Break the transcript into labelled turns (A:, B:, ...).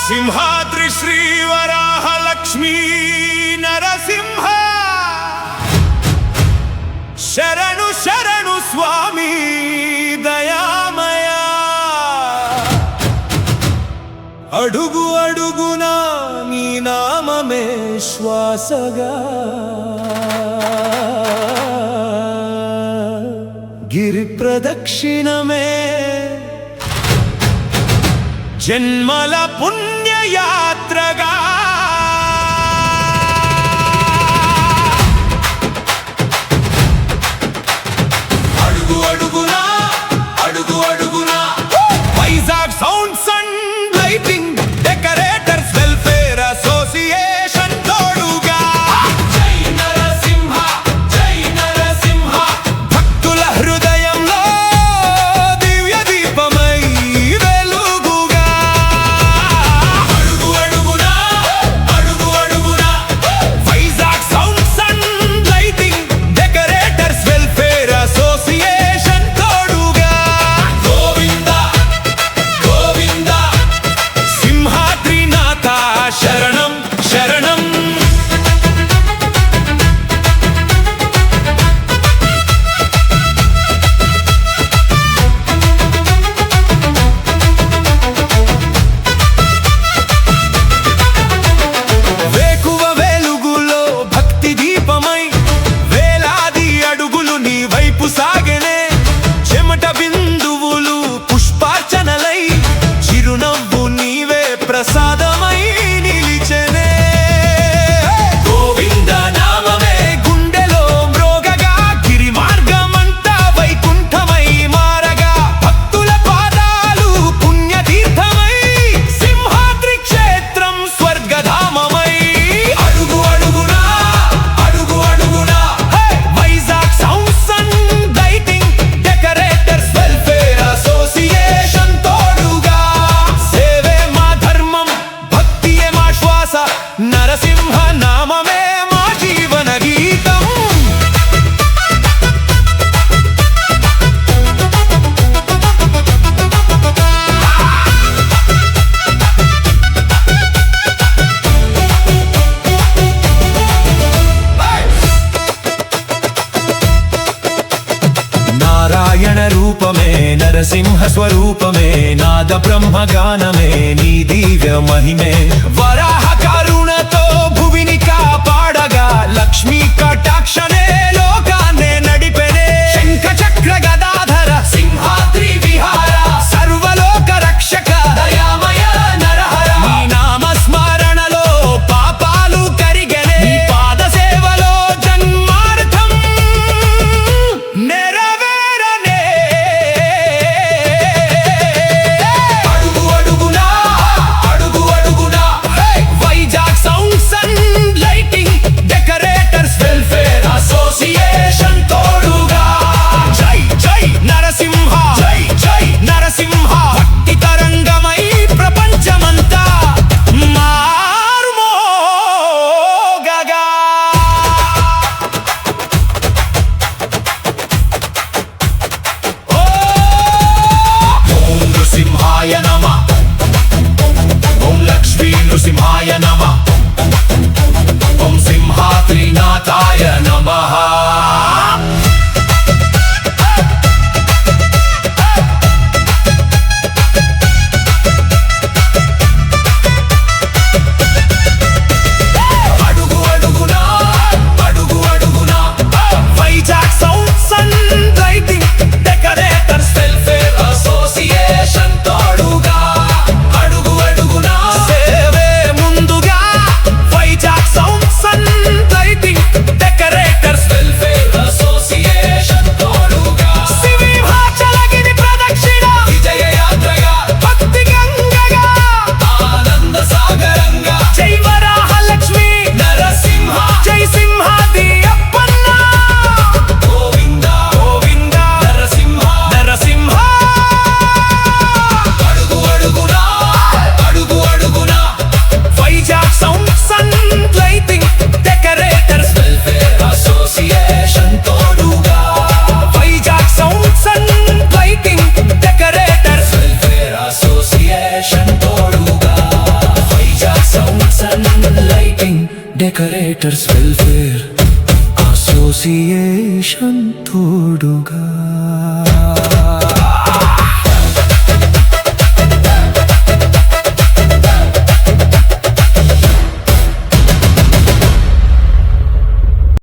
A: సింహాద్రి శ్రీవరాహ లక్ష్మీ నరసింహ శరణు శరణు స్వామి దయామయ అడుగు అడుగునా నీ నామమే శ్వాసగా గిరి ప్రదక్షిణమే జన్మల పుణ్యయాత్రగా అడుగు అడుగునా అడుగు అడుగునా Vizag sounds and lighting decorators welfare association తోడుగా జై నరసింహ జై నరసింహ భక్తుల హృదయంలో దివ్య దీపమై వెలుగుగా అడుగు అడుగునా అడుగు అడుగునా Vizag sounds and lighting decorators welfare association తోడుగా గోవింద గోవింద సింహాద్రినాథ శరణం శరణం వేకువ వెలుగులో భక్తి దీపమై వేలాది అడుగులు నీ వైపు సాగెనే చెమట బిందువులు పుష్పార్చనలై చిరునవ్వు నీవే ప్రసాదమై నిలిచెనే గోవింద నామమే గుండెలో మ్రోగగా గిరి మార్గమంతా వైకుంఠమై మారగా భక్తుల పాదాలు పుణ్యతీర్థమై సింహాద్రి క్షేత్రం స్వర్గధామమై అడుగు అడుగునా అడుగు అడుగునా Vizag sounds and lighting decorators welfare association తోడుగా సేవే మా ధర్మం భక్తియే మా శ్వాస నరసింహ నామమే మా జీవన గీతం నారాయణ రూపమే నరసింహ స్వరూపమే నాద బ్రహ్మ గానమే నీ దివ్య మహిమే వరాహ కరుణతో భువిని కాపాడగా లక్ష్మీ కటాక్షనే లోకాన్నే నడిపెనే శంఖ చక్ర గదాధర సింహాద్రి విహార సర్వలోక రక్షక దయామయ నరహర నీ నామ స్మరణలో పాపాలు కరిగెనే నీ పాద సేవలో జన్మార్థం నెరవేరనే అడుగు అడుగునా అడుగు అడుగునా Vizag sounds and lighting decorators welfare association decorators welfare association తోడుగా